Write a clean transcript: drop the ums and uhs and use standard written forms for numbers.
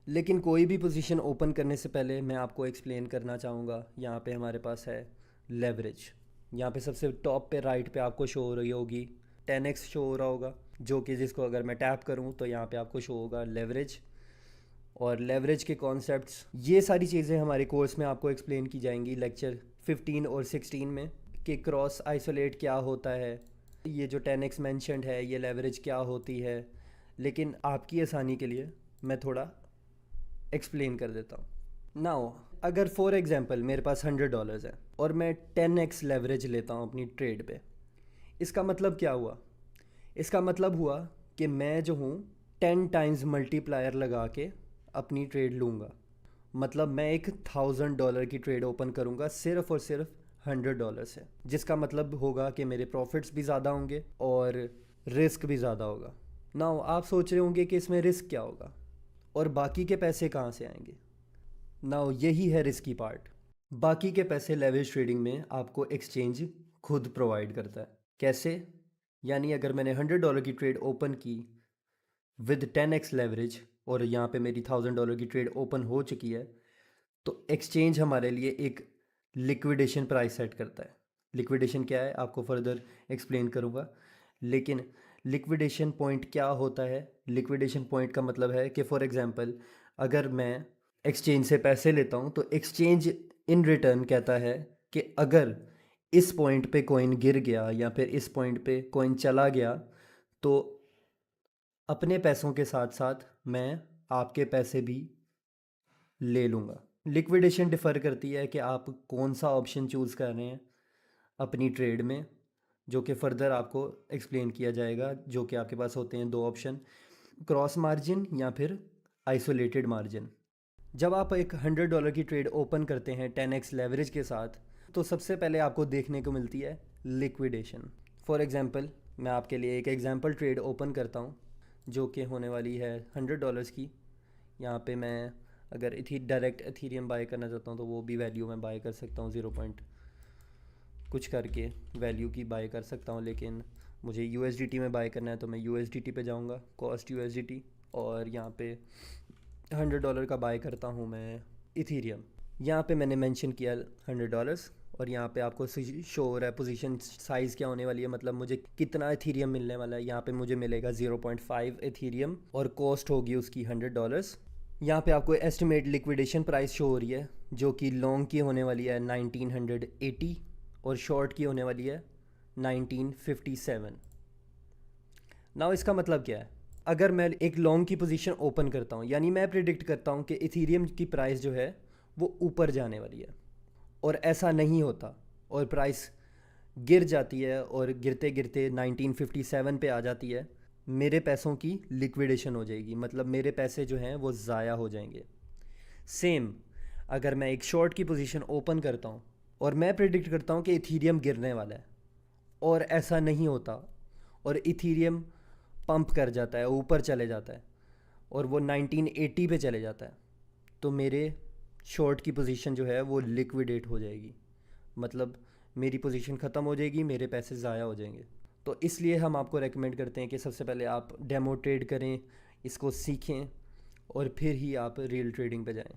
लेकिन कोई भी पोजीशन ओपन करने से पहले मैं आपको एक्सप्लेन करना चाहूँगा। यहाँ पे हमारे पास है लेवरेज। यहाँ पे सबसे टॉप पे राइट पे आपको शो हो रही होगी 10x शो हो रहा होगा, जो कि जिसको अगर मैं टैप करूँ तो यहाँ पे आपको शो होगा लेवरेज। और लेवरेज के कॉन्सेप्ट्स, ये सारी चीज़ें हमारे कोर्स में आपको एक्सप्लेन की जाएंगी लेक्चर 15 और 16 में, कि क्रॉस आइसोलेट क्या होता है, ये जो 10x मैंशनड है ये लेवरेज क्या होती है। लेकिन आपकी आसानी के लिए मैं थोड़ा एक्सप्लेन कर देता हूँ। नाउ अगर फॉर एग्जांपल मेरे पास $100 है और मैं 10x लेवरेज लेता हूँ अपनी ट्रेड पे, इसका मतलब क्या हुआ? इसका मतलब हुआ कि मैं जो हूँ 10 टाइम्स मल्टीप्लायर लगा के अपनी ट्रेड लूँगा। मतलब मैं एक $1000 की ट्रेड ओपन करूँगा सिर्फ और सिर्फ $100 से, जिसका मतलब होगा कि मेरे प्रॉफिट्स भी ज़्यादा होंगे और रिस्क भी ज़्यादा होगा। नाउ आप सोच रहे होंगे कि इसमें रिस्क क्या होगा और बाकी के पैसे कहाँ से आएंगे। नाउ यही है रिस्की पार्ट। बाकी के पैसे लेवरेज ट्रेडिंग में आपको एक्सचेंज खुद प्रोवाइड करता है। कैसे? यानी अगर मैंने $100 की ट्रेड ओपन की विद 10x लेवरेज और यहाँ पे मेरी $1000 की ट्रेड ओपन हो चुकी है, तो एक्सचेंज हमारे लिए एक लिक्विडेशन प्राइस सेट करता है। लिक्विडेशन क्या है आपको फर्दर एक्सप्लेन करूँगा, लेकिन लिक्विडेशन पॉइंट क्या होता है? लिक्विडेशन पॉइंट का मतलब है कि फॉर एग्जांपल अगर मैं एक्सचेंज से पैसे लेता हूँ तो एक्सचेंज इन रिटर्न कहता है कि अगर इस पॉइंट पे कॉइन गिर गया या फिर इस पॉइंट पे कॉइन चला गया, तो अपने पैसों के साथ साथ मैं आपके पैसे भी ले लूँगा। लिक्विडेशन डिफ़र करती है कि आप कौन सा ऑप्शन चूज़ कर रहे हैं अपनी ट्रेड में, जो कि फ़र्दर आपको एक्सप्लेन किया जाएगा। जो कि आपके पास होते हैं दो ऑप्शन, क्रॉस मार्जिन या फिर आइसोलेटेड मार्जिन। जब आप एक $100 की ट्रेड ओपन करते हैं 10x लेवरेज के साथ, तो सबसे पहले आपको देखने को मिलती है लिक्विडेशन। फॉर एग्ज़ाम्पल मैं आपके लिए एक एग्ज़ाम्पल ट्रेड ओपन करता हूँ जो कि होने वाली है $100 की। यहाँ पे मैं अगर डायरेक्ट एथीरियम बाय करना चाहता हूँ तो वो भी वैल्यू में बाय कर सकता हूँ, 0 पॉइंट कुछ करके वैल्यू की बाय कर सकता हूँ। लेकिन मुझे USDT में बाय करना है तो मैं USDT पे जाऊँगा, कॉस्ट USDT, और यहाँ पे $100 का बाय करता हूँ मैं इथीरियम। यहाँ पे मैंने मेंशन किया $100 और यहाँ पे आपको शो हो रहा है पोजीशन साइज़ क्या होने वाली है, मतलब मुझे कितना इथीरियम मिलने वाला है। यहाँ पे मुझे मिलेगा 0.5 इथीरियम और कॉस्ट होगी उसकी $100। यहाँ पे आपको एस्टिमेट लिक्विडेशन प्राइस शो हो रही है जो कि लॉन्ग की होने वाली है 1980 और शॉर्ट की होने वाली है 1957। नाउ इसका मतलब क्या है? अगर मैं एक लॉन्ग की पोजीशन ओपन करता हूँ, यानी मैं प्रिडिक्ट करता हूँ कि इथीरियम की प्राइस जो है वो ऊपर जाने वाली है, और ऐसा नहीं होता और प्राइस गिर जाती है और गिरते गिरते 1957 पे आ जाती है, मेरे पैसों की लिक्विडेशन हो जाएगी। मतलब मेरे पैसे जो हैं वो ज़ाया हो जाएंगे। सेम अगर मैं एक शॉर्ट की पोजीशन ओपन करता हूँ और मैं प्रिडिक्ट करता हूँ कि इथीरियम गिरने वाला है, और ऐसा नहीं होता और इथीरियम पंप कर जाता है, ऊपर चले जाता है और वो 1980 पे चले जाता है, तो मेरे शॉर्ट की पोजीशन जो है वो लिक्विडेट हो जाएगी। मतलब मेरी पोजीशन ख़त्म हो जाएगी, मेरे पैसे ज़ाया हो जाएंगे। तो इसलिए हम आपको रेकमेंड करते हैं कि सबसे पहले आप डेमो ट्रेड करें, इसको सीखें और फिर ही आप रियल ट्रेडिंग पे जाएं।